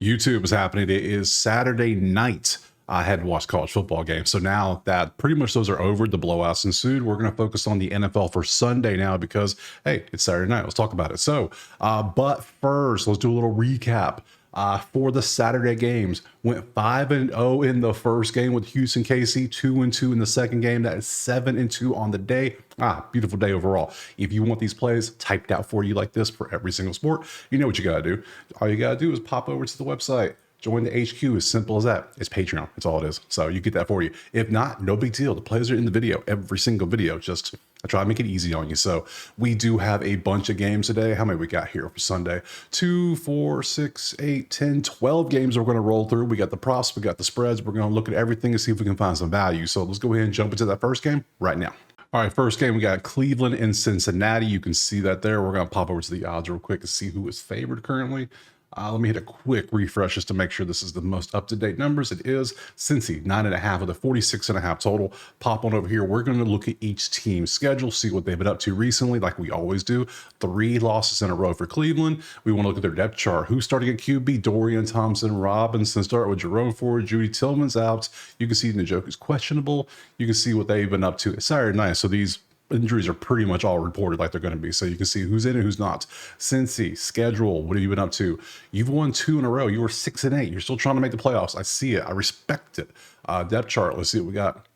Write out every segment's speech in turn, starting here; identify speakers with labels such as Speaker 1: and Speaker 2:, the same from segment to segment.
Speaker 1: YouTube is happening. It is Saturday night. I had watched college football games. So now that pretty much those are over, the blowouts ensued. We're going to focus on the NFL for Sunday now because, hey, it's Saturday night. Let's talk about it. So, but first, let's do a little recap. For the Saturday games, went 5-0 in the first game with Houston KC, 2-2 in the second game. That is 7-2 on the day. Beautiful day overall. If you want these plays typed out for you like this for every single sport, you know what you got to do. All you got to do is pop over to the website. Join the HQ, as simple as that. It's Patreon. That's all it is. So you get that for you. If not, no big deal. The plays are in the video, every single video. Just I try to make it easy on you. So we do have a bunch of games today. How many we got here for Sunday? 2, 4, 6, 8, 10, 12 games we're going to roll through. We got the props, we got the spreads. We're going to look at everything and see if we can find some value. So let's go ahead and jump into that first game right now. All right, first game, we got Cleveland and Cincinnati. You can see that there. We're going to pop over to the odds real quick to see who is favored currently. Let me hit a quick refresh just to make sure this is the most up-to-date numbers. It is Cincy, 9.5 with a 46.5 total. Pop on over here. We're going to look at each team's schedule, see what they've been up to recently, like we always do. 3 losses in a row for Cleveland. We want to look at their depth chart. Who's starting at QB? Dorian Thompson Robinson. Start with Jerome Ford. Judy Tillman's out. You can see Njoku's questionable. You can see what they've been up to. It's Saturday night, so these injuries are pretty much all reported like they're going to be. So you can see who's in and who's not. Cincy, schedule, what have you been up to? You've won 2 in a row. You were 6-8. You're still trying to make the playoffs. I see it. I respect it. Depth chart. Let's see what we got.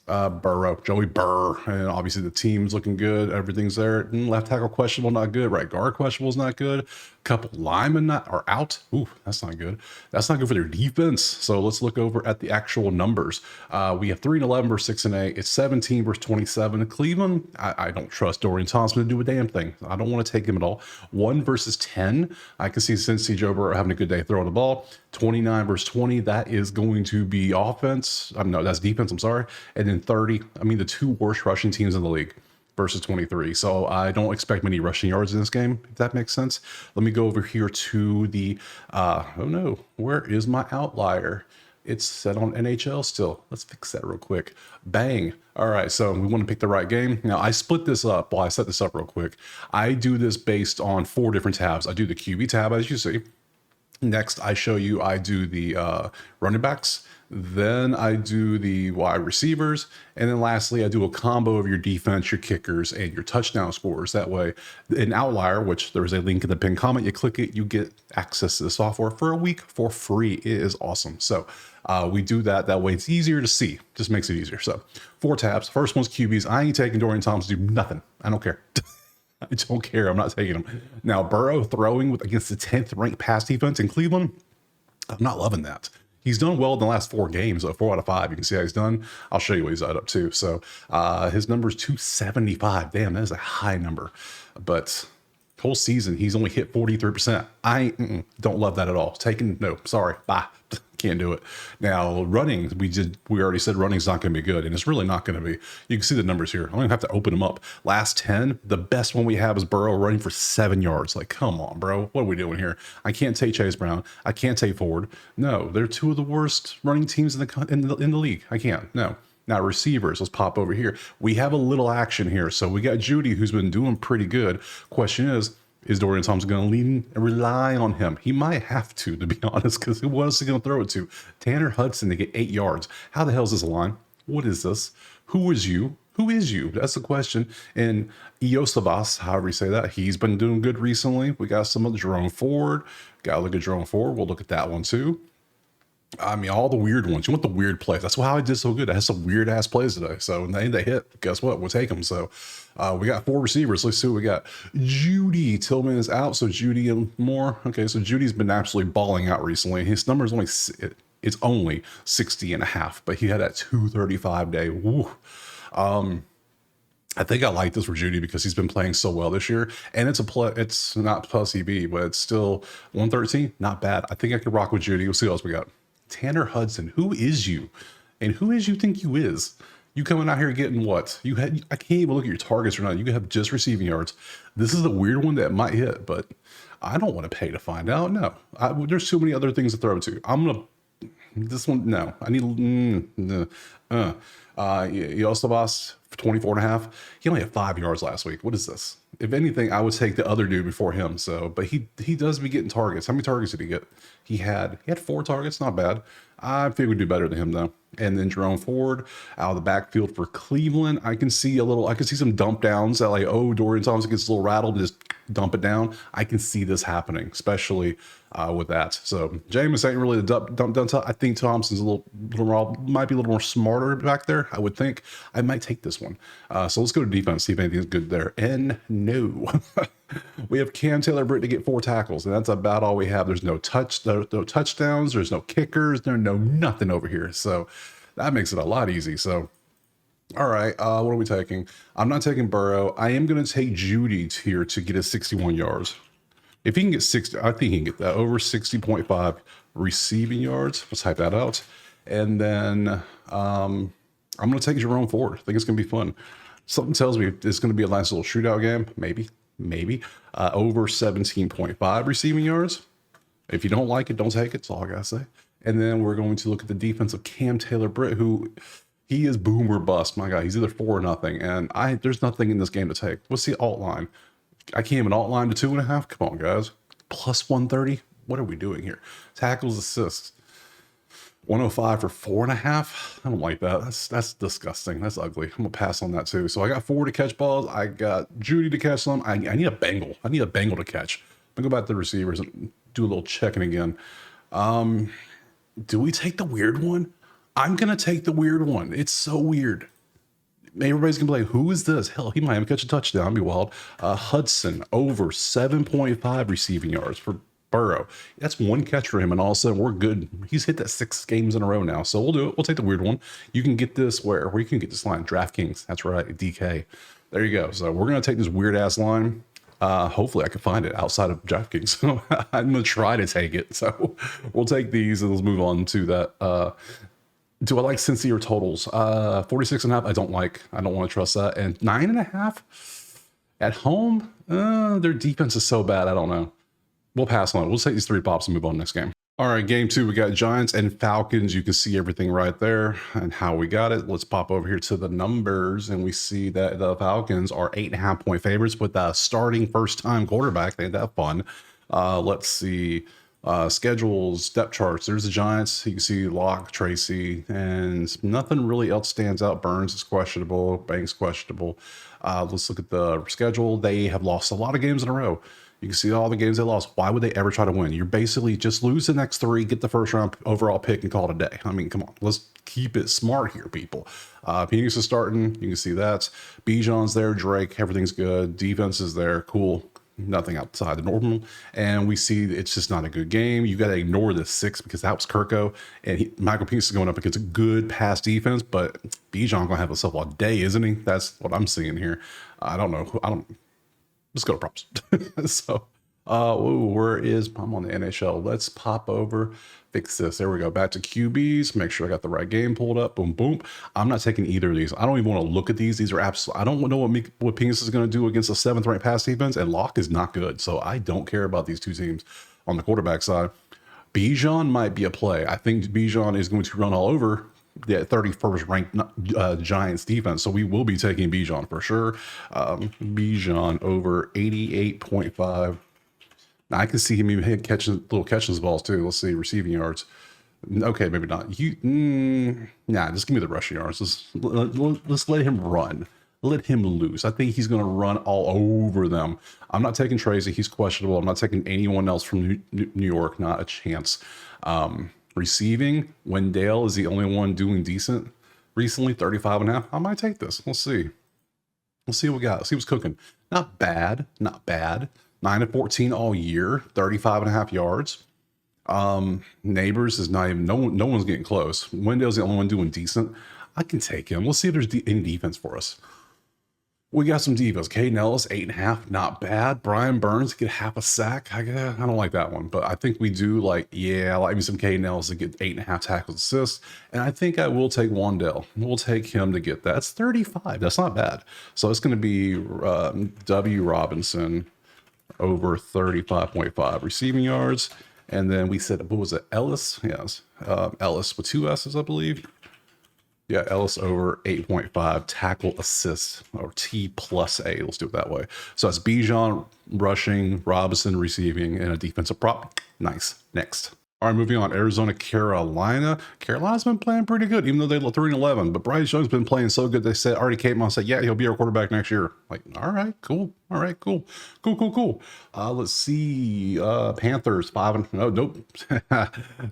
Speaker 1: Burrow, Joey Burr, and obviously the team's looking good. Everything's there. Left tackle questionable, not good. Right guard questionable is not good. Couple linemen are out. Ooh, that's not good. That's not good for their defense. So let's look over at the actual numbers. We have 3-11 versus 6-8. It's 17 versus 27. Cleveland, I don't trust Dorian Thompson to do a damn thing. I don't want to take him at all. 1 versus 10. I can see Cincy Joe Burrow having a good day throwing the ball. 29 versus 20. That is going to be offense. No, that's defense. I'm sorry. And then 30. I mean, the 2 worst rushing teams in the league versus 23. So I don't expect many rushing yards in this game, if that makes sense. Let me go over here to the, oh no, where is my outlier? It's set on NHL still. Let's fix that real quick. Bang. All right, so we want to pick the right game. Now, I split this up. Well, I set this up real quick. I do this based on 4 different tabs. I do the QB tab, as you see. Next, I show you, I do the running backs. Then I do the wide receivers. And then lastly, I do a combo of your defense, your kickers, and your touchdown scorers. That way, an outlier, which there is a link in the pinned comment, you click it, you get access to the software for a week for free. It is awesome. So we do that. That way it's easier to see. Just makes it easier. So 4 tabs. First one's QBs. I ain't taking Dorian Thompson to do nothing. I don't care. I don't care. I'm not taking him. Now, Burrow throwing against the 10th ranked pass defense in Cleveland. I'm not loving that. He's done well in the last 4 games, 4 out of 5. You can see how he's done. I'll show you what he's up to. So his number is 275. Damn, that is a high number. But whole season, he's only hit 43%. I don't love that at all. No, sorry, bye. Can't do it. Now, running, we already said running's not going to be good, and it's really not going to be. You can see the numbers here. I don't even have to open them up. Last 10, the best one we have is Burrow running for 7 yards. Like, come on, bro. What are we doing here? I can't take Chase Brown. I can't take Ford. No, they're 2 of the worst running teams in the league. I can't. No. Now, receivers, let's pop over here. We have a little action here. So we got Judy, who's been doing pretty good. Question is Dorian Thompson going to lean and rely on him? He might have to be honest, because who else is he going to throw it to? Tanner Hudson to get 8 yards. How the hell is this a line? What is this? Who is you? Who is you? That's the question. And Iosavas, however you say that, he's been doing good recently. We got some of the Jerome Ford. Got to look at Jerome Ford. We'll look at that one too. I mean, all the weird ones. You want the weird plays. That's how I did so good. I had some weird ass plays today. So they hit. Guess what? We'll take them. So we got 4 receivers. Let's see what we got. Judy Tillman is out. So Judy and more. Okay, so Judy's been absolutely balling out recently. His number is only 60.5, but he had that 235 day. Woo. I think I like this for Judy because he's been playing so well this year, and it's not plus EB, but it's still 113. Not bad. I think I could rock with Judy. We'll see what else we got. Tanner Hudson, who is you? And who is you think you is? You coming out here getting what? I can't even look at your targets or not. You have just receiving yards. This is a weird one that might hit, but I don't want to pay to find out. No, there's too many other things to throw to. This one, no. I need, Yostabas, 24.5. He only had 5 yards last week. What is this? if anything, I would take the other dude before him. So, but he does be getting targets. How many targets did he get? He had 4 targets, not bad. I think we'd do better than him though. And then Jerome Ford out of the backfield for Cleveland. I can see some dump downs that like, oh, Dorian Thompson gets a little rattled, just dump it down. I can see this happening, especially with that. So Jameis ain't really the dump down. I think Thompson's might be a little more smarter back there. I would think I might take this one. So let's go to defense, see if anything's good there. And no, we have Cam Taylor-Britt to get 4 tackles, and that's about all we have. There's no touchdowns. There's no kickers. There's no nothing over here. So that makes it a lot easy. So, all right, what are we taking? I'm not taking Burrow. I am going to take Judy here to get his 61 yards. If he can get 60, I think he can get that over 60.5 receiving yards. Let's type that out. And then I'm going to take Jerome Ford. I think it's going to be fun. Something tells me it's going to be a nice little shootout game. Maybe. Over 17.5 receiving yards. If you don't like it, don't take it. That's all I got to say. And then we're going to look at the defense of Cam Taylor-Britt, who he is boom or bust. My God, he's either 4 or nothing. And there's nothing in this game to take. What's the alt line? I can't even alt line to 2.5. Come on, guys. Plus 130. What are we doing here? Tackles, assists. 105 for 4.5. I don't like that. That's disgusting. That's ugly. I'm gonna pass on that too. So I got 4 to catch balls. I got Judy to catch them. I need a Bengal. I need a Bengal to catch. I'm gonna go back to the receivers and do a little checking again. Do we take the weird one? I'm gonna take the weird one. It's so weird. Everybody's gonna be like, who is this? Hell, he might even catch a touchdown. It'd be wild. Hudson over 7.5 receiving yards for Burrow. That's 1 catch for him, and all of a sudden we're good. He's hit that 6 games in a row now, so we'll do it. We'll take the weird one. You can get this where you can get this line. DraftKings. That's right, DK. There you go. So we're gonna take this weird ass line. Hopefully I can find it outside of DraftKings. So I'm gonna try to take it. So we'll take these and let's move on to that. Do I like sincere totals? 46.5. I don't like. I don't want to trust that. And 9.5 at home. Their defense is so bad. I don't know. We'll pass on it. We'll take these 3 pops and move on to next game. All right, game 2. We got Giants and Falcons. You can see everything right there and how we got it. Let's pop over here to the numbers, and we see that the Falcons are 8.5-point favorites with a starting first-time quarterback. They ain't that fun. Let's see. Schedules, depth charts. There's the Giants. You can see Locke, Tracy, and nothing really else stands out. Burns is questionable. Banks questionable. Let's look at the schedule. They have lost a lot of games in a row. You can see all the games they lost. Why would they ever try to win? You're basically just lose the next 3, get the first round overall pick, and call it a day. I mean, come on. Let's keep it smart here, people. Phoenix is starting. You can see that. Bijan's there. Drake. Everything's good. Defense is there. Cool. Nothing outside the normal, and we see it's just not a good game. You got to ignore the 6 because that was Kirko, and Michael Penix is going up against a good pass defense, but Bijan gonna have himself all day, isn't he? That's what I'm seeing here. I don't know. Let's go to props. So, I'm on the NHL. Let's pop over, fix this. There we go. Back to QBs. Make sure I got the right game pulled up. Boom, boom. I'm not taking either of these. I don't even want to look at these. These are absolute. I don't know what Penix is going to do against a 7th-ranked pass defense, and Locke is not good. So I don't care about these 2 teams on the quarterback side. Bijan might be a play. I think Bijan is going to run all over the 31st ranked Giants defense. So we will be taking Bijan for sure. Bijan over 88.5. Now I can see him even catching those balls too. Let's see, receiving yards. Okay, maybe not. Nah, just give me the rushing yards. Let's let him run. Let him loose. I think he's going to run all over them. I'm not taking Tracy. He's questionable. I'm not taking anyone else from New York. Not a chance. Receiving, Wendell is the only one doing decent recently, 35.5. I might take this. We'll see. We'll see what we got. Let's see what's cooking. Not bad. 9-14 all year, 35.5 yards. Neighbors is not even, no one's getting close. Wendell's the only one doing decent. I can take him. We'll see if there's any defense for us. We got some divas. Caden Ellis, 8.5, not bad. Brian Burns get half a sack. I don't like that one, but I think we do I like me some Caden Ellis to get 8.5 tackles assists. And I think I will take Wandell. We'll take him to get that. That's 35. That's not bad. So it's going to be W. Robinson over 35.5 receiving yards. And then we said, what was it? Ellis? Yes. Ellis with 2 S's, I believe. Yeah, Ellis over 8.5 tackle assist, or T plus A. Let's do it that way. So that's Bijan rushing, Robinson receiving, and a defensive prop. Nice. Next. All right, moving on. Arizona, Carolina. Carolina's been playing pretty good, even though they look 3-11. But Bryce Young's been playing so good. They said already came on and said, yeah, he'll be our quarterback next year. Like, all right, cool. All right, cool. Let's see. Panthers nope.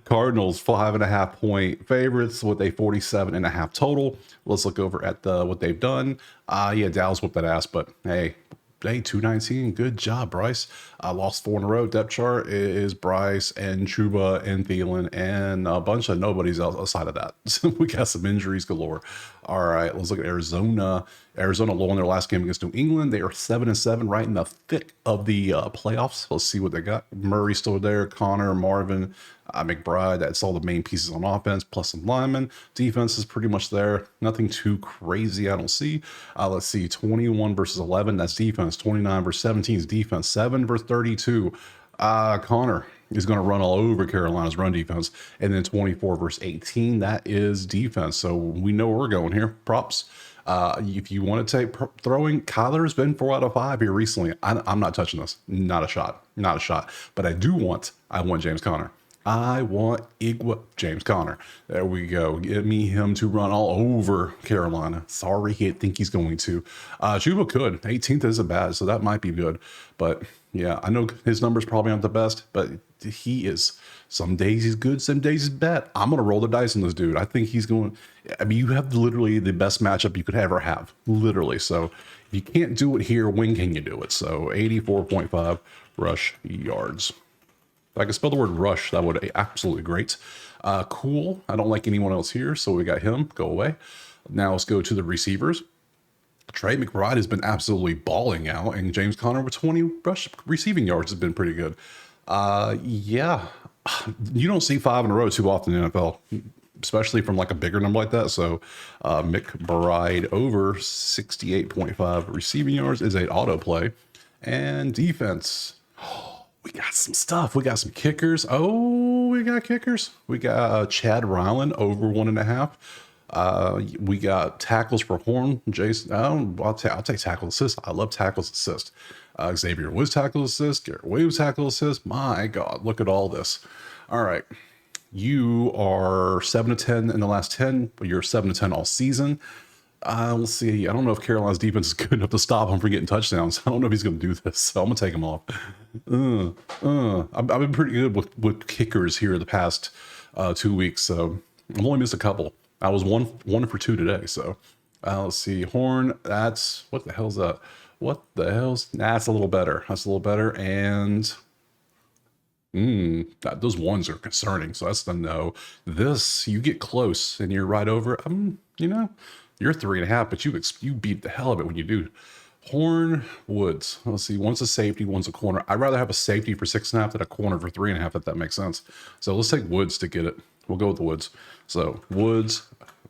Speaker 1: Cardinals 5.5 point favorites with a 47.5 total. Let's look over at what they've done. Yeah, Dallas whooped that ass, but hey. Day 219. Good job, Bryce. Lost 4 in a row. Depth chart is Bryce and Chuba and Thielen and a bunch of nobodies outside of that. We got some injuries galore. All right, let's look at Arizona. Arizona low in their last game against New England. They are 7-7, right in the thick of the playoffs. Let's see what they got. Murray still there. Connor, Marvin, McBride. That's all the main pieces on offense, plus some linemen. Defense is pretty much there. Nothing too crazy, I don't see. Let's see. 21 versus 11. That's defense. 29 versus 17 is defense. 7 versus 32. Connor is going to run all over Carolina's run defense. And then 24 versus 18. That is defense. So we know where we're going here. Props. If you want to take throwing, Kyler has been 4 out of 5 here recently. I'm not touching this. Not a shot. But I want James Conner. I want James Conner. There we go. Get me him to run all over Carolina. Sorry, I think he's going to. Chuba could. 18th isn't bad, so that might be good. But yeah, I know his numbers probably aren't the best, but he is. Some days he's good, some days he's bad. I'm going to roll the dice on this dude. I think he's going. I mean, you have literally the best matchup you could ever have. Literally. So if you can't do it here, when can you do it? So 84.5 rush yards. If I could spell the word rush, that would be absolutely great. Cool. I don't like anyone else here, so we got him. Go away. Now let's go to the receivers. Trey McBride has been absolutely balling out, and James Conner with 20 rush receiving yards has been pretty good. Yeah, you don't see 5 in a row too often in the NFL, especially from like a bigger number like that. So McBride over 68.5 receiving yards is an auto play. And defense. We got some stuff. We got some kickers. Oh, we got kickers. We got Chad Ryland over 1.5. We got tackles for Horn. Jason, I'll take tackle assist. I love tackles assist. Xavier Woods tackle assist. Garrett Williams tackle assist. My God, look at all this. All right. You are 7-10 in the last 10, but you're 7-10 all season. Let's see. I don't know if Carolina's defense is good enough to stop him from getting touchdowns. I don't know if he's going to do this, so I'm going to take him off. I've been pretty good with kickers here the past 2 weeks, so I've only missed a couple. I was one for 2 today, so let's see. Horn, that's, what the hell's that? That's a little better. And those ones are concerning, so that's the no. This, you get close and you're right over. You're 3.5, but you beat the hell of it when you do. Horn, Woods. Let's see. One's a safety, one's a corner. I'd rather have a safety for 6.5 than a corner for 3.5, if that makes sense. So let's take Woods to get it. We'll go with the Woods. So Woods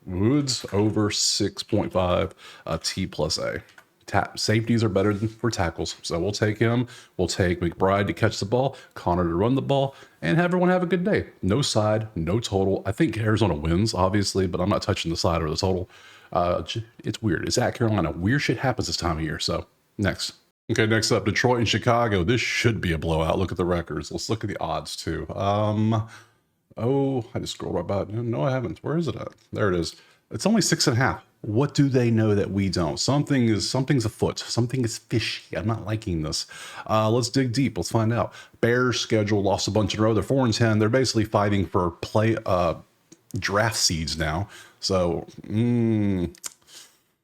Speaker 1: over 6.5, T plus A. Safeties are better than for tackles, so we'll take him. We'll take McBride to catch the ball, Connor to run the ball, and everyone have a good day. No side, no total. I think Arizona wins, obviously, but I'm not touching the side or the total. It's weird. It's at Carolina. Weird shit happens this time of year. So next. Okay, next up, Detroit and Chicago. This should be a blowout. Look at the records. Let's look at the odds too. I just scrolled right by it. No, I haven't. Where is it at? There it is. It's only 6.5. What do they know that we don't? Something's afoot. Something is fishy. I'm not liking this. Let's dig deep. Let's find out. Bears schedule lost a bunch in a row. They're 4-10. They're basically fighting for draft seeds now. So,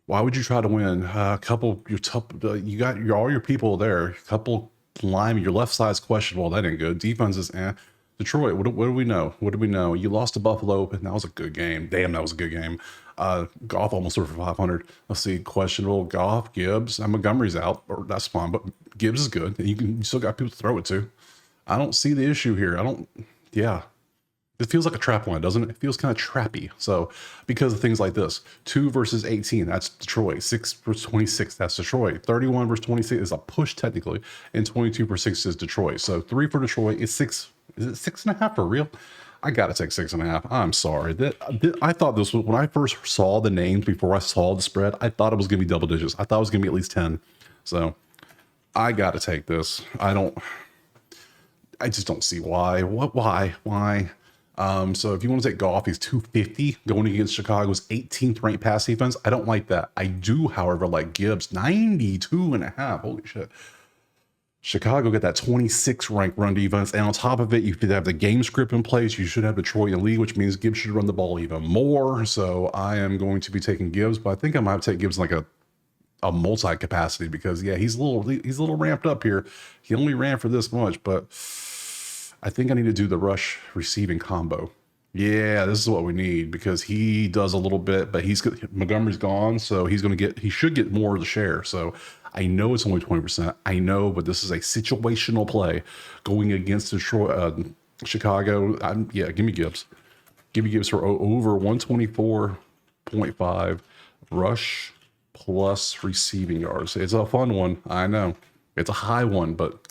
Speaker 1: why would you try to win? You got all your people there. A couple line, your left side's questionable. That ain't good. Defense is Detroit, what do we know? You lost to Buffalo, and that was a good game. Damn, that was a good game. Goff almost threw for 500. Let's see, questionable. Goff, Gibbs, and Montgomery's out, or that's fine, but Gibbs is good. You still got people to throw it to. I don't see the issue here. It feels like a trap line, doesn't it? It feels kind of trappy. So because of things like this, 2 versus 18, that's Detroit. 6 versus 26, that's Detroit. 31 versus 26 is a push technically, and 22 versus 6 is Detroit. So 3 for Detroit is 6. Is it 6.5 for real? I got to take 6.5. I'm sorry. I thought this was, when I first saw the names before I saw the spread, I thought it was going to be double digits. I thought it was going to be at least 10. So I got to take this. I just don't see why. Why? So if you want to take Goff, he's 250 going against Chicago's 18th ranked pass defense. I don't like that. I do, however, like Gibbs, 92.5. Holy shit. Chicago got that 26th ranked run defense. And on top of it, you should have the game script in place. You should have Detroit in the league, which means Gibbs should run the ball even more. So I am going to be taking Gibbs, but I think I might take Gibbs like a multi-capacity because yeah, he's a little ramped up here. He only ran for this much, but I think I need to do the rush receiving combo. Yeah, this is what we need because he does a little bit, but Montgomery's gone, so he should get more of the share. So I know it's only 20%. I know, but this is a situational play going against Detroit, Chicago. Yeah, give me Gibbs. Give me Gibbs for over 124.5 rush plus receiving yards. It's a fun one. I know it's a high one, but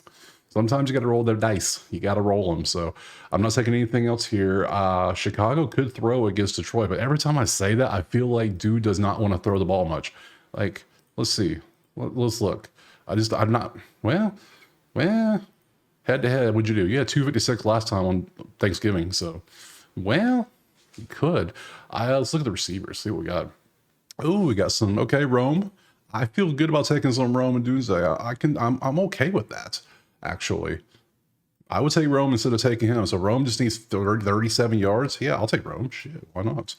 Speaker 1: sometimes you got to roll their dice. You got to roll them. So I'm not taking anything else here. Chicago could throw against Detroit, but every time I say that, I feel like dude does not want to throw the ball much. Like, let's see. Let's look. I'm not, well, head to head, what'd you do? You had 256 last time on Thanksgiving. So, well, you could. Let's look at the receivers, see what we got. Oh, we got some, okay, Rome. I feel good about taking some Rome and Dunze. I'm okay with that, actually. I would take Rome instead of taking him. So Rome just needs 37 yards. Yeah, I'll take Rome. Shit, why not?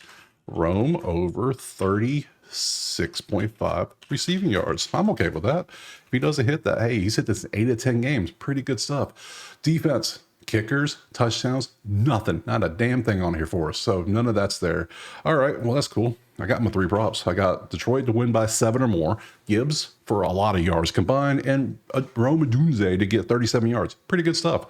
Speaker 1: Rome over 36.5 receiving yards. I'm okay with that. If he doesn't hit that, hey, he's hit this 8 of 10 games. Pretty good stuff. Defense, kickers, touchdowns, nothing. Not a damn thing on here for us. So none of that's there. All right, well, that's cool. I got my 3 props. I got Detroit to win by 7 or more, Gibbs for a lot of yards combined, and Rome Dunze to get 37 yards. Pretty good stuff.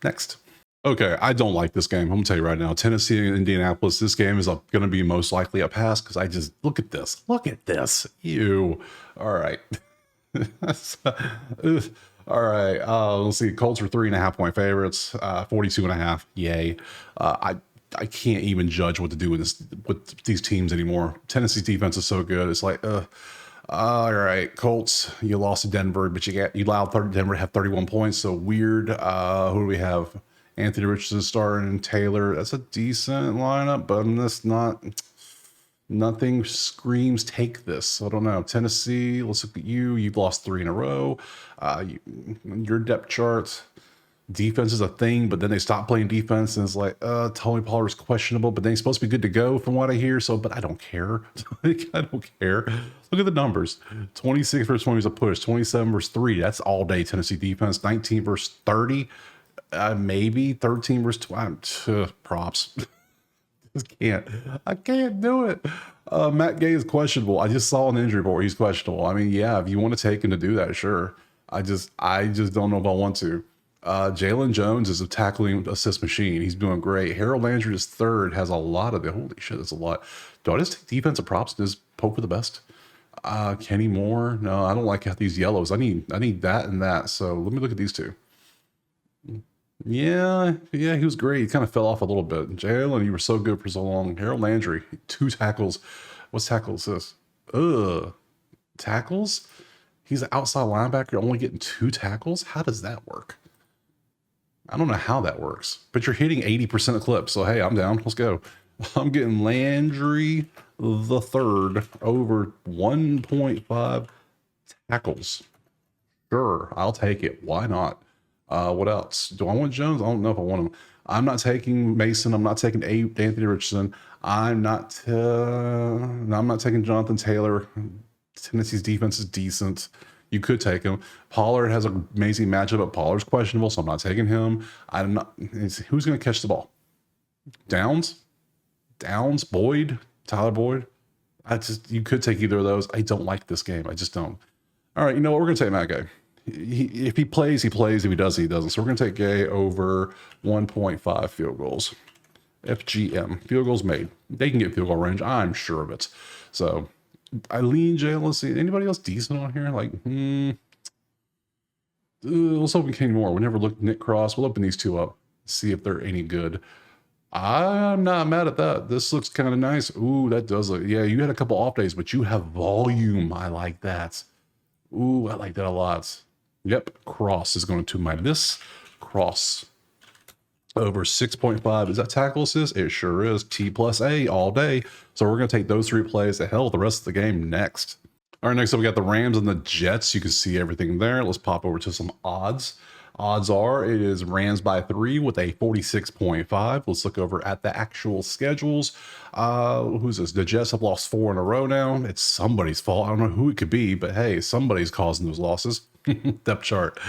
Speaker 1: Next. Okay, I don't like this game. I'm going to tell you right now. Tennessee and Indianapolis, this game is going to be most likely a pass because I just, look at this. Look at this. Ew. All right. All right. Let's see. Colts are 3.5-point favorites, 42.5. Yay. I can't even judge what to do with these teams anymore. Tennessee's defense is so good. It's like, all right, Colts, you lost to Denver, but you allowed Denver to have 31 points. So weird. Who do we have? Anthony Richardson starting and Taylor. That's a decent lineup, but nothing screams take this. I don't know. Tennessee, let's look at you. You've lost 3 in a row. Your depth chart. Defense is a thing, but then they stop playing defense, and it's like, Tony Pollard's questionable, but then he's supposed to be good to go from what I hear. So, but I don't care. Like, I don't care. Look at the numbers. 26 versus 20 is a push. 27 versus 3. That's all day Tennessee defense. 19 versus 30. Maybe 13 versus 20. Props. I can't do it. Matt Gay is questionable. I just saw an injury report. He's questionable. I mean, yeah, if you want to take him to do that, sure. I just don't know if I want to. Jalen Jones is a tackling assist machine. He's doing great. Harold Landry is 3rd, has a lot of it. Holy shit, that's a lot. Do I just take defensive props and just poke for the best? Kenny Moore. No, I don't like these yellows. I need that and that. So let me look at these two. Yeah, he was great. He kind of fell off a little bit. Jalen, you were so good for so long. Harold Landry, 2 tackles. What tackles is this? Tackles? He's an outside linebacker only getting 2 tackles? How does that work? I don't know how that works, but you're hitting 80% of clips. So, hey, I'm down. Let's go. I'm getting Landry the 3rd over 1.5 tackles. Sure, I'll take it. Why not? What else? Do I want Jones? I don't know if I want him. I'm not taking Mason. I'm not taking Anthony Richardson. I'm not taking Jonathan Taylor. Tennessee's defense is decent. You could take him. Pollard has an amazing matchup, but Pollard's questionable, so I'm not taking him. Who's going to catch the ball? Downs, Boyd, Tyler Boyd. You could take either of those. I don't like this game. I just don't. All right, you know what? We're going to take Matt Gay. If he plays, he plays. If he doesn't, he doesn't. So we're going to take Gay over 1.5 field goals. FGM, field goals made. They can get field goal range. I'm sure of it. So I lean Jay. Let's see. Anybody else decent on here? Like, let's open Kenny Moore. We never looked Nick Cross. We'll open these two up, see if they're any good. I'm not mad at that. This looks kind of nice. Ooh, that does look. Yeah, you had a couple off days, but you have volume. I like that. Ooh, I like that a lot. Yep, cross is going to my miss. Cross over 6.5. Is that tackle assist? It sure is. T plus A all day. So we're going to take those three plays to hell with the rest of the game next. All right, next up we got the Rams and the Jets. You can see everything there. Let's pop over to some odds. Odds are it is Rams by 3 with a 46.5. Let's look over at the actual schedules. Who's this? The Jets have lost 4 in a row now. It's somebody's fault. I don't know who it could be, but hey, somebody's causing those losses. Depth chart.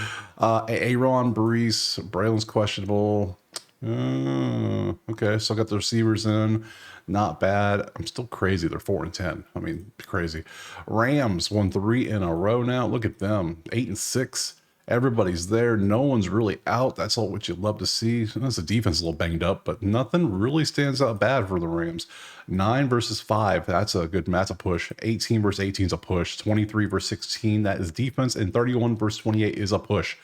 Speaker 1: Aaron, Brees, Braylon's questionable. Okay, still got the receivers in. Not bad. I'm still crazy. They're 4-10. I mean, crazy. Rams won 3 in a row now. Look at them. 8-6. Everybody's there. No one's really out. That's all what you'd love to see. Sometimes the defense is a little banged up, but nothing really stands out bad for the Rams. 9 versus 5. That's a good match. That's a push. 18 versus 18 is a push. 23 versus 16. That is defense. And 31 versus 28 is a push.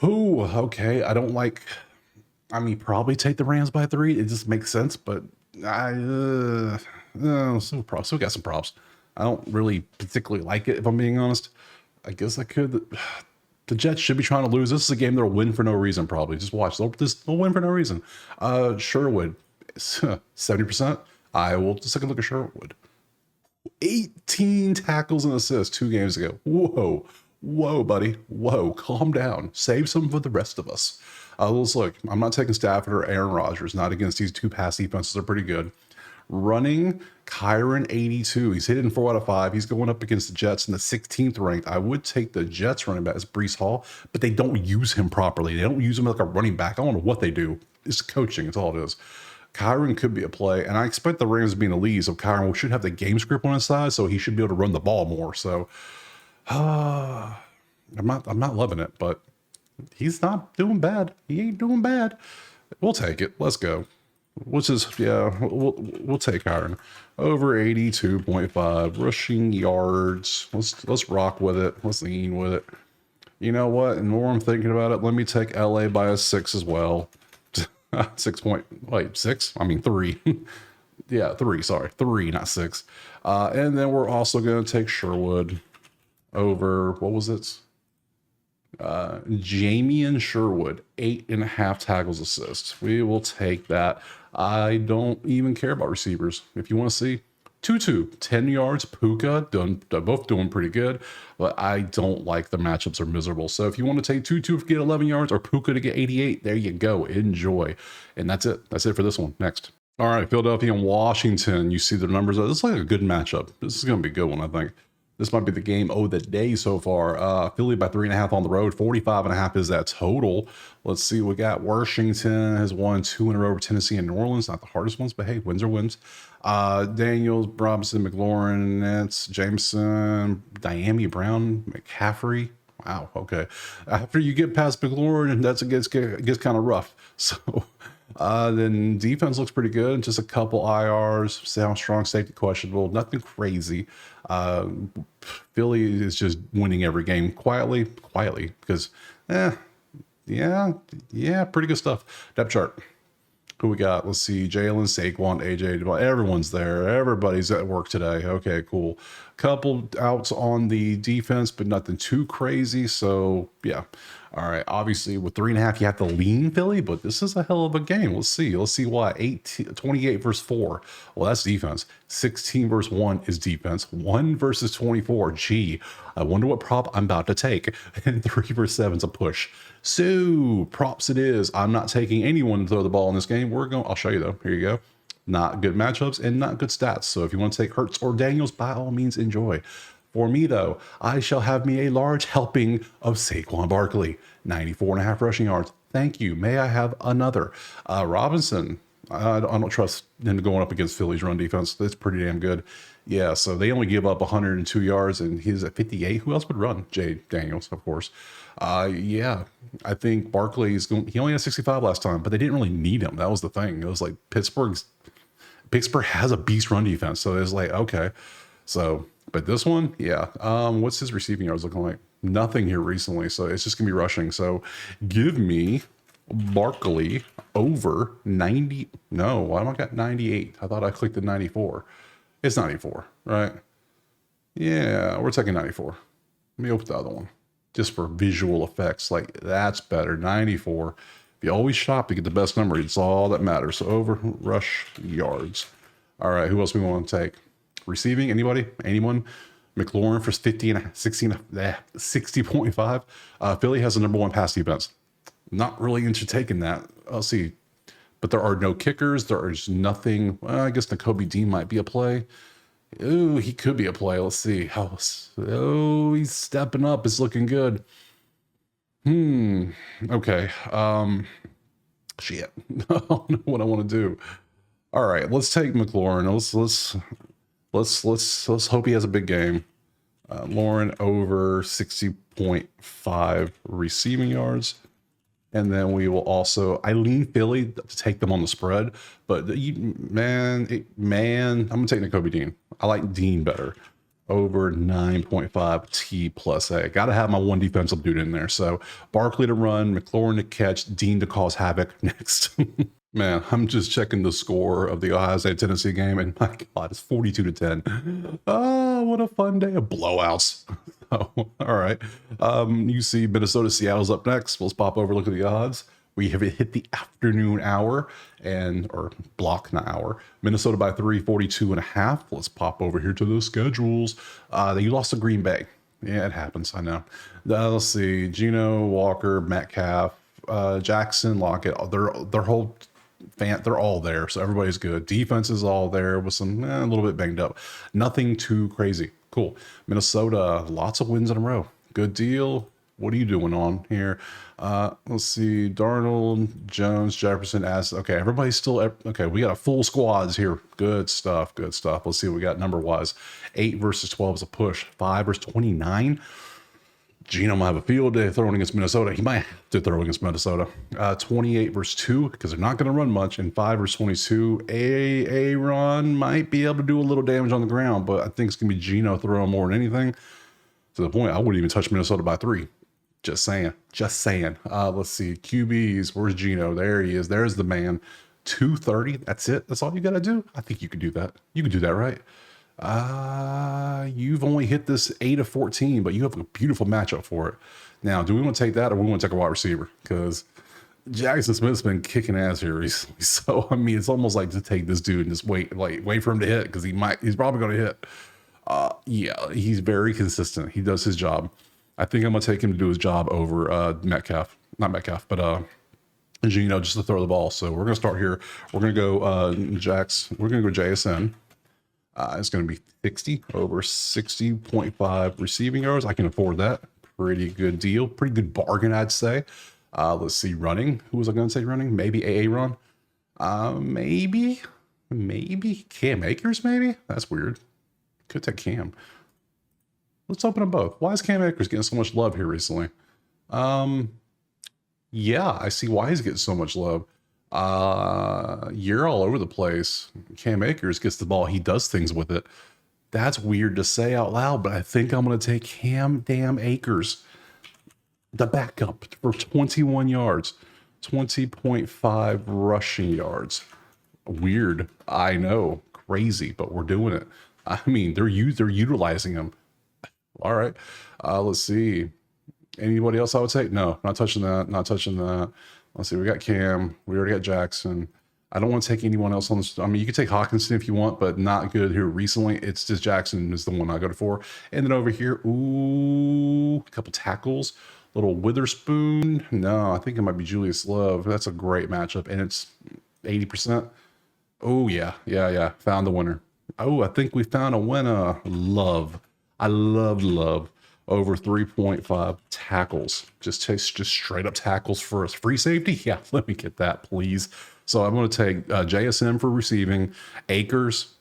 Speaker 1: Ooh, okay. I mean, probably take the Rams by 3. It just makes sense, but still got some props. I don't really particularly like it, if I'm being honest. I guess I could. The Jets should be trying to lose. This is a game they'll win for no reason, probably. Just watch. They'll win for no reason. Sherwood, 70%. I will just take a look at Sherwood. 18 tackles and assists 2 games ago. Whoa. Whoa, buddy. Whoa. Calm down. Save some for the rest of us. Let's look. I'm not taking Stafford or Aaron Rodgers. Not against these 2 pass defenses. They're pretty good. Running, Kyron 82. He's hitting 4 out of 5. He's going up against the Jets in the 16th ranked. I would take the Jets running back as Brees Hall, but they don't use him properly. They don't use him like a running back. I don't know what they do. It's coaching. It's all it is. Kyron could be a play, and I expect the Rams being the lead, so Kyron should have the game script on his side, so he should be able to run the ball more. So, I'm not loving it, but he's not doing bad. He ain't doing bad. We'll take it. Let's go. Which is, yeah, we'll take Iron. Over 82.5 rushing yards. Let's rock with it. Let's lean with it. You know what? And the more I'm thinking about it, let me take LA by a 6 as well. 6. I mean 3. Yeah, 3. Sorry, 3, not 6. And then we're also going to take Sherwood over, what was it? Jamie and Sherwood, 8.5 tackles assists. We will take that. I don't even care about receivers. If you want to see, Tutu, 10 yards, Puka, they're both doing pretty good, but I don't like the matchups are miserable. So if you want to take Tutu to get 11 yards or Puka to get 88, there you go. Enjoy. And that's it. That's it for this one. Next. All right, Philadelphia and Washington. You see the numbers. This is like a good matchup. This is going to be a good one, I think. This might be the game of the day so far. Philly by 3.5 on the road. 45.5 is that total. Let's see. We got Washington has won 2 in a row over Tennessee and New Orleans. Not the hardest ones, but hey, wins are wins. Daniels, Robinson, McLaurin, Nets, Jameson, Diami, Brown, McCaffrey. Wow. Okay. After you get past McLaurin, it gets kind of rough. So then defense looks pretty good. Just a couple IRs. Sound strong safety questionable. Nothing crazy. Philly is just winning every game quietly because, pretty good stuff. Depth chart. Who we got? Let's see. Jalen, Saquon, AJ. Everyone's there. Everybody's at work today. Okay, cool. Couple outs on the defense, but nothing too crazy. So, yeah. All right. Obviously, with 3.5, you have to lean Philly, but this is a hell of a game. Let's see. Let's see why. 28 versus 4. Well, that's defense. 16 versus 1 is defense. 1 versus 24. Gee, I wonder what prop I'm about to take. And 3 versus 7 is a push. So, props it is. I'm not taking anyone to throw the ball in this game. I'll show you though. Here you go. Not good matchups and not good stats. So if you want to take Hurts or Daniels, by all means, enjoy. For me, though, I shall have me a large helping of Saquon Barkley. 94.5 rushing yards. Thank you. May I have another? Robinson, I don't trust him going up against Philly's run defense. That's pretty damn good. Yeah, so they only give up 102 yards, and he's at 58. Who else would run? Jay Daniels, of course. Yeah, I think Barkley's going. He only had 65 last time, but they didn't really need him. That was the thing. It was like Pittsburgh has a beast run defense, so it's like okay. So, but this one, yeah. What's his receiving yards looking like? Nothing here recently, so it's just gonna be rushing. So, give me Barkley over 90. No, why am I got 98? I thought I clicked the 94. It's 94, right? Yeah, we're taking 94. Let me open the other one just for visual effects. Like, that's better. 94. If you always shop to get the best number, it's all that matters. So over rush yards. All right, who else we want to take? Receiving, anybody? Anyone? McLaurin for 60.5. Philly has the number one pass defense. Not really into taking that. I'll see. But there are no kickers. There is nothing. Well, I guess Nakobe Dean might be a play. Ooh, he could be a play. Let's see. Oh, he's stepping up. It's looking good. Okay. Shit. I don't know what I want to do. All right, let's take McLaurin. Let's hope he has a big game. Lauren over 60.5 receiving yards. And then we will also, I lean Philly to take them on the spread, but man, I'm going to take Nakobe Dean. I like Dean better. Over 9.5 T plus A. Got to have my one defensive dude in there. So Barkley to run, McLaurin to catch, Dean to cause havoc next. Man, I'm just checking the score of the Ohio State Tennessee game, and my God, it's 42-10. Oh, what a fun day of blowouts. Oh, all right. You see Minnesota, Seattle's up next. Let's pop over, look at the odds. We have hit the afternoon hour or block, not hour. Minnesota by 3, 42.5. Let's pop over here to the schedules. You lost to Green Bay. Yeah, it happens. I know. Let's see. Geno, Walker, Metcalf, Jackson, Lockett. Their whole they're all there, so everybody's good. Defense is all there with some a little bit banged up. Nothing too crazy. Cool. Minnesota, lots of wins in a row. Good deal. What are you doing on here? Let's see. Darnold, Jones, Jefferson, okay, everybody's still okay. We got a full squads here. Good stuff. Good stuff. Let's see what we got number wise. 8 versus 12 is a push. 5 versus 29. Geno might have a field day throwing against Minnesota. He might have to throw against Minnesota. 28 versus 2, because they're not going to run much. And 5 versus 22. Aaron might be able to do a little damage on the ground, but I think it's going to be Geno throwing more than anything. To the point, I wouldn't even touch Minnesota by 3. Just saying. Just saying. Let's see. QBs. Where's Geno? There he is. There's the man. 230. That's it. That's all you got to do. I think you could do that. You could do that, right? You've only hit this 8 of 14, but you have a beautiful matchup for it. Now, do we want to take that, or we want to take a wide receiver? Because Jackson Smith's been kicking ass here recently. So, I mean, it's almost like to take this dude and just wait for him to hit, because he's probably going to hit. Yeah, he's very consistent. He does his job. I think I'm going to take him to do his job over not Metcalf, but Geno, just to throw the ball. So we're going to start here. We're going to go we're going to go JSN. It's going to be 60 over 60.5 receiving yards. I can afford that. Pretty good deal. Pretty good bargain, I'd say. Let's see, running. Who was I going to say running? Maybe Aaron. Maybe Cam Akers. Maybe that's weird. Could take Cam. Let's open them both. Why is Cam Akers getting so much love here recently? Yeah, I see why he's getting so much love. You're all over the place. Cam Akers gets the ball. He does things with it. That's weird to say out loud, but I think I'm going to take Cam damn Akers, the backup, for 21 yards, 20.5 rushing yards. Weird. I know. Crazy, but we're doing it. I mean, they're utilizing him. All right. Let's see. Anybody else I would take? No, not touching that. Not touching that. Let's see. We got Cam. We already got Jackson. I don't want to take anyone else on this. I mean, you could take Hawkinson if you want, but not good here recently. It's just Jackson is the one I go for. And then over here, ooh, a couple tackles. Little Witherspoon. No, I think it might be Julius Love. That's a great matchup. And it's 80%. Oh, yeah. Found the winner. Oh, I think we found a winner. Love. I love over 3.5 tackles. Just straight up tackles for us. Free safety? Yeah, let me get that, please. So I'm going to take JSM for receiving, Akers,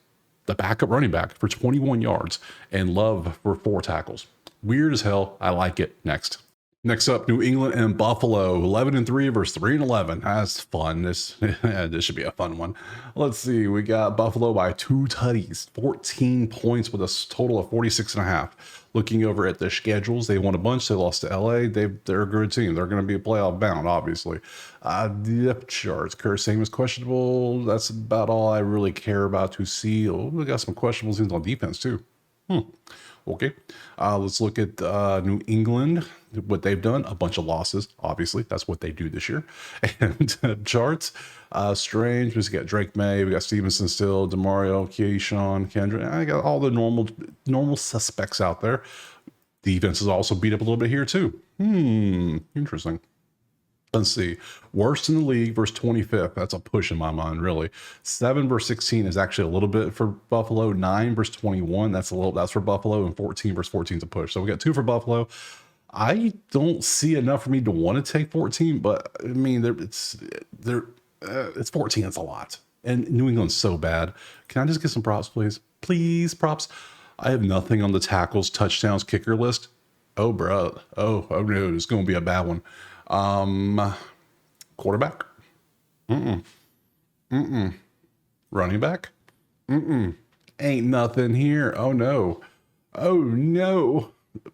Speaker 1: the backup running back, for 21 yards, and Love for 4 tackles. Weird as hell. I like it. Next. Next up, New England and Buffalo, 11-3 versus 3-11. That's fun. This this should be a fun one. Let's see. We got Buffalo by 2 tutties, 14 points with a total of 46.5. Looking over at their schedules, they won a bunch. They lost to LA. They're a good team. They're going to be playoff bound, obviously. Depth charts. Curtis Samuel's questionable. That's about all I really care about to see. Oh, we got some questionable things on defense too. Okay, let's look at New England, what they've done. A bunch of losses, obviously. That's what they do this year. And charts, strange. We got Drake May, we got Stevenson still, DeMario, Keyshawn, Kendrick. I got all the normal suspects out there. Defense is also beat up a little bit here too. Interesting. Let's see. Worst in the league versus 25th. That's a push in my mind, really. 7 versus 16 is actually a little bit for Buffalo. 9 versus 21. That's for Buffalo, and 14 versus 14 is a push. So we got 2 for Buffalo. I don't see enough for me to want to take 14, but I mean, it's 14. It's a lot, and New England's so bad. Can I just get some props, please? Please, props. I have nothing on the tackles, touchdowns, kicker list. Oh, bro. Oh no, it's going to be a bad one. Quarterback. Running back. Ain't nothing here. Oh no.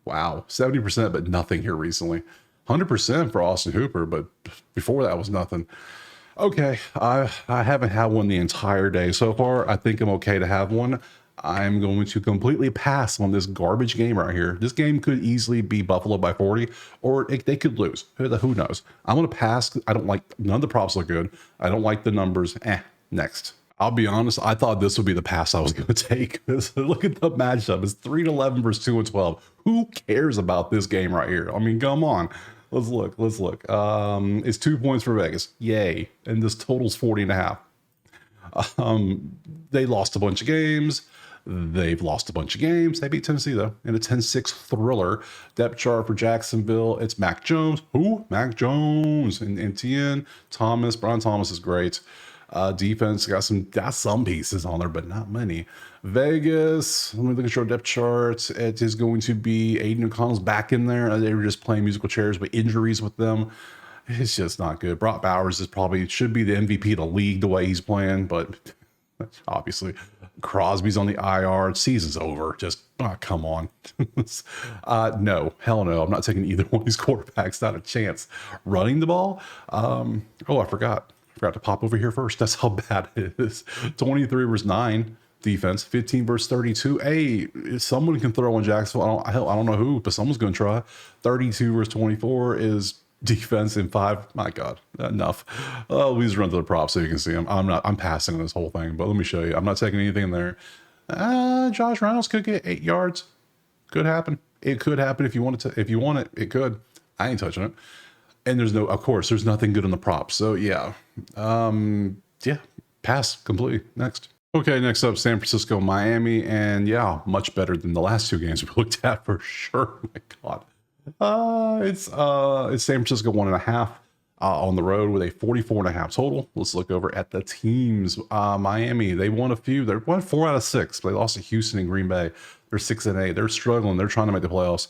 Speaker 1: Wow. 70%, but nothing here recently. 100% for Austin Hooper, but before that was nothing. Okay. I haven't had one the entire day so far. I think I'm okay to have one. I'm going to completely pass on this garbage game right here. This game could easily be Buffalo by 40, or they could lose. Who knows? I'm going to pass. I don't like, none of the props look good. I don't like the numbers. Next. I'll be honest. I thought this would be the pass I was going to take. Look at the matchup. It's 3-11 versus 2-12. Who cares about this game right here? I mean, come on. Let's look. It's 2 points for Vegas. Yay. And this total's 40.5. They lost a bunch of games. They've lost a bunch of games. They beat Tennessee, though, in a 10-6 thriller. Depth chart for Jacksonville. It's Mac Jones. Who? Mac Jones. And Etienne. Thomas. Brian Thomas is great. Defense got some pieces on there, but not many. Vegas. Let me look at your depth charts. It is going to be Aiden O'Connell's back in there. They were just playing musical chairs, but injuries with them. It's just not good. Brock Bowers should be the MVP of the league the way he's playing, but obviously Crosby's on the IR. Season's over. Just come on. No, hell no. I'm not taking either one of these quarterbacks. Not a chance. Running the ball. I forgot to pop over here first. That's how bad it is. 23 versus 9 defense. 15 versus 32. Hey, if someone can throw on Jacksonville. I don't know who, but someone's going to try. 32 versus 24 is defense in 5. My God, enough. We just run to the props so you can see them. I'm passing on this whole thing, but let me show you. I'm not taking anything in there. Josh Reynolds could get 8 yards. Could happen. It could happen if you want it. If you want it, it could. I ain't touching it. And there's nothing good on the props. So yeah, pass completely. Next. Okay, next up, San Francisco, Miami, and yeah, much better than the last 2 games we looked at for sure. My God. It's San Francisco 1.5 on the road with a 44.5 total. Let's look over at the teams. Miami, they won a few. They won 4 out of 6, but they lost to Houston and Green Bay. They're 6-8. They're struggling. They're trying to make the playoffs.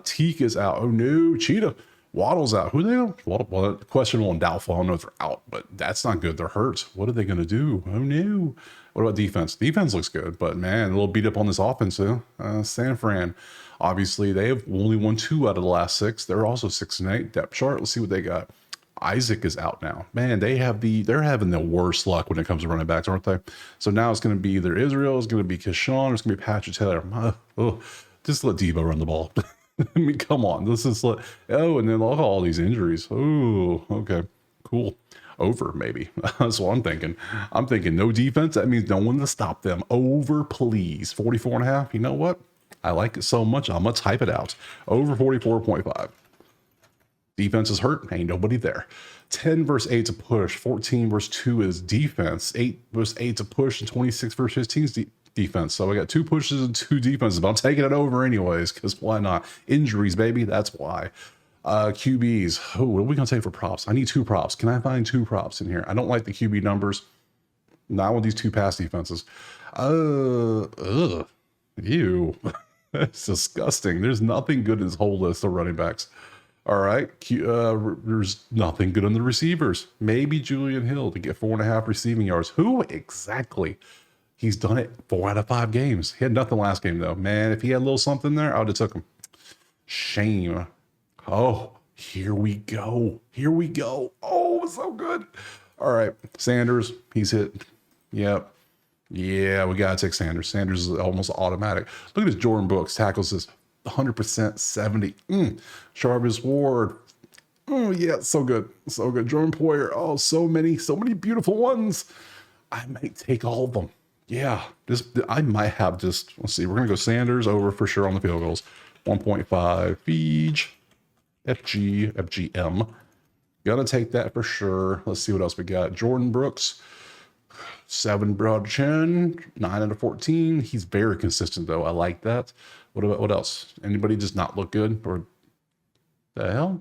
Speaker 1: Teak is out. Oh no, Cheetah. Waddle's out. Who are they on? Well, questionable and doubtful. I don't know if they're out, but that's not good. They're hurt. What are they going to do? Oh no. What about defense? Defense looks good, but man, a little beat up on this offense too. San Fran. Obviously, they have only won 2 out of the last 6. They're also 6-8. Depth chart. Let's see what they got. Isaac is out now. Man, they're having the worst luck when it comes to running backs, aren't they? So now it's going to be either Israel, it's going to be Keshawn, or it's going to be Patrick Taylor. Just let Debo run the ball. I mean, come on. And then look at all these injuries. Oh, okay, cool. Over, maybe. That's what I'm thinking. I'm thinking no defense. That means no one to stop them. Over, please. 44.5. You know what? I like it so much. I'm going to type it out. Over 44.5. Defense is hurt. Ain't nobody there. 10 versus 8 to push. 14 versus 2 is defense. 8 versus 8 to push. And 26 versus 15 is defense. So I got 2 pushes and 2 defenses. But I'm taking it over anyways, because why not? Injuries, baby. That's why. QBs. Oh, what are we going to take for props? I need 2 props. Can I find 2 props in here? I don't like the QB numbers. Not with these 2 pass defenses. Ew. That's disgusting. There's nothing good in this whole list of running backs. All right. There's nothing good on the receivers. Maybe Julian Hill to get 4.5 receiving yards. Who exactly? He's done it 4 out of 5 games. He had nothing last game, though. Man, if he had a little something there, I would have took him. Shame. Oh, here we go. Here we go. Oh, so good. All right. Sanders, he's hit. Yep. Yeah, we got to take Sanders. Sanders is almost automatic. Look at this Jordan Brooks. Tackles this 100%, 70. Jarvis Ward. Oh, yeah, so good. So good. Jordan Poyer. Oh, so many beautiful ones. I might take all of them. Yeah, I might have just, let's see, we're going to go Sanders over for sure on the field goals. 1.5, Feege, FGM. Gonna take that for sure. Let's see what else we got. Jordan Brooks, 7 broad chin, 9 out of 14. He's very consistent though. I like that. What else? Anybody just not look good? Or the hell?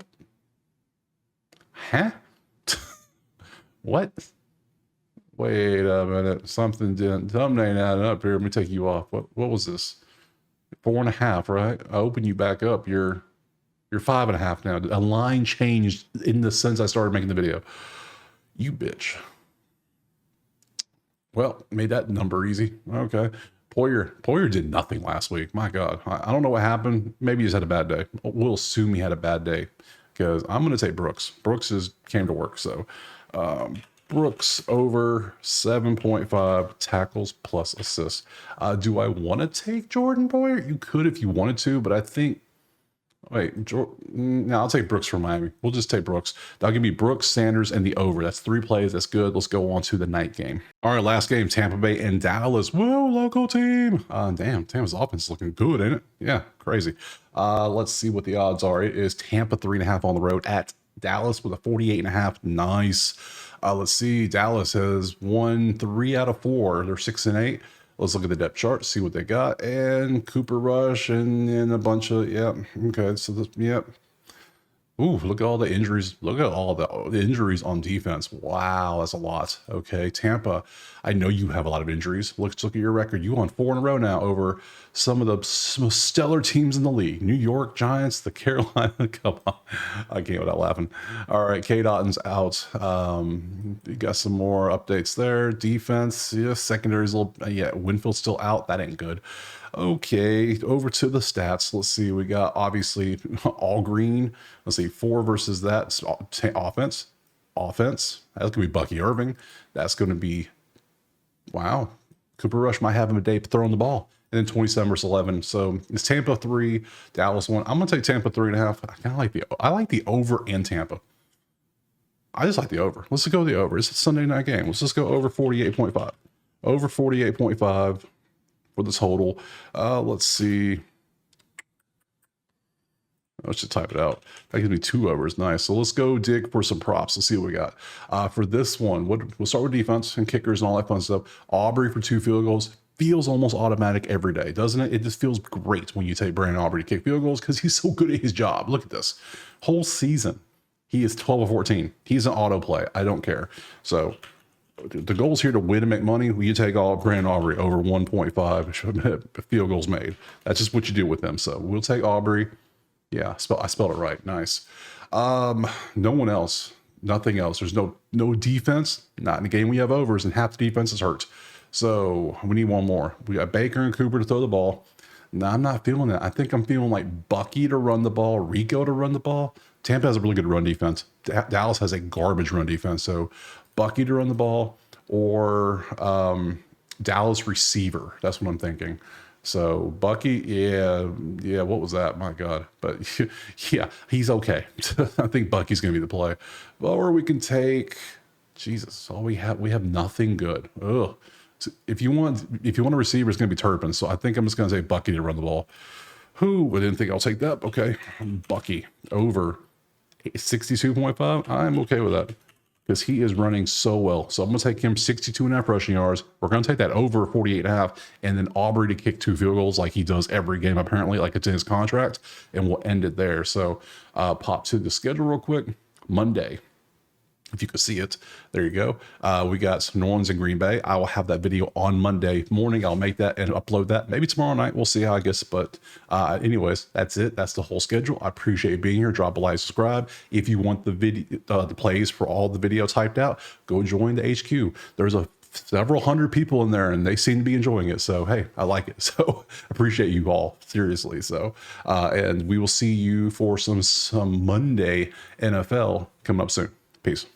Speaker 1: Huh? What? Wait a minute. Something ain't adding up here. Let me take you off. What was this? 4.5, right? I open you back up. You're 5.5 now. A line changed in the sense I started making the video. You bitch. Well, made that number easy. Okay. Poyer did nothing last week. My God. I don't know what happened. Maybe he just had a bad day. We'll assume he had a bad day because I'm going to take Brooks. Brooks came to work. So, Brooks over 7.5 tackles plus assists. Do I want to take Jordan Poyer? You could if you wanted to, but I think, no, I'll take Brooks from Miami. We'll just take Brooks. That'll give me Brooks, Sanders, and the over. That's 3 plays. That's good. Let's go on to the night game. All right, last game, Tampa Bay and Dallas. Whoa, local team. Damn, Tampa's offense is looking good, ain't it? Yeah, crazy. Let's see what the odds are. It is Tampa 3.5 on the road at Dallas with a 48.5. Nice. Let's see. Dallas has won 3 out of 4. They're 6-8. Let's look at the depth chart, see what they got. And Cooper Rush and a bunch of, yeah. Okay, so this, yep. Ooh, look at all the injuries. Look at all the injuries on defense. Wow, that's a lot. Okay, Tampa, I know you have a lot of injuries. Let's look at your record. You won 4 in a row now over some of the most stellar teams in the league. New York Giants, the Carolina, come on. I can't without laughing. All right, K-Dotton's out. You got some more updates there. Defense, yeah, secondary's a little, yeah, Winfield's still out. That ain't good. Okay, over to the stats. Let's see. We got obviously all green. Let's see, 4 versus that offense. That's going to be Bucky Irving. That's going to be, wow. Cooper Rush might have him a day throwing the ball. And then 27 versus 11. So it's Tampa 3, Dallas 1. I'm going to take Tampa 3.5. I like the over in Tampa. I just like the over. Let's go the over. It's a Sunday night game. Let's just go over 48.5. Over 48.5. For the total. Let's see. Let's just type it out. That gives me 2 overs. Nice. So let's go dig for some props. Let's see what we got. For this one, we'll start with defense and kickers and all that fun stuff. Aubrey for 2 field goals. Feels almost automatic every day, doesn't it? It just feels great when you take Brandon Aubrey to kick field goals because he's so good at his job. Look at this. Whole season, he is 12 of 14. He's an auto play. I don't care. So the goal is here to win and make money. You take all Brandon Aubrey over 1.5 field goals made. That's just what you do with them. So we'll take Aubrey. Yeah, I spelled it right. Nice. No one else. Nothing else. There's no defense. Not in the game we have overs, and half the defense is hurt. So we need one more. We got Baker and Cooper to throw the ball. No, I'm not feeling that. I think I'm feeling like Bucky to run the ball, Rico to run the ball. Tampa has a really good run defense. Dallas has a garbage run defense. So Bucky to run the ball or Dallas receiver. That's what I'm thinking. So Bucky, yeah. What was that? My God. But yeah, he's okay. I think Bucky's going to be the play. Or we can take, Jesus, we have nothing good. Ugh. So if you want a receiver, it's going to be Turpin. So I think I'm just going to say Bucky to run the ball. I didn't think I'll take that. Okay. Bucky over 62.5. I'm okay with that because he is running so well. So I'm going to take him 62.5 rushing yards. We're going to take that over 48.5 and then Aubrey to kick 2 field goals like he does every game, apparently, like it's in his contract, and we'll end it there. So pop to the schedule real quick. Monday, if you could see it. There you go. We got New Orleans and Green Bay. I will have that video on Monday morning. I'll make that and upload that maybe tomorrow night. We'll see how I guess. But anyways, that's it. That's the whole schedule. I appreciate you being here. Drop a like, subscribe. If you want the video, the plays for all the video typed out, go join the HQ. There's several hundred people in there and they seem to be enjoying it. So, hey, I like it. So appreciate you all seriously. So, and we will see you for some Monday NFL coming up soon. Peace.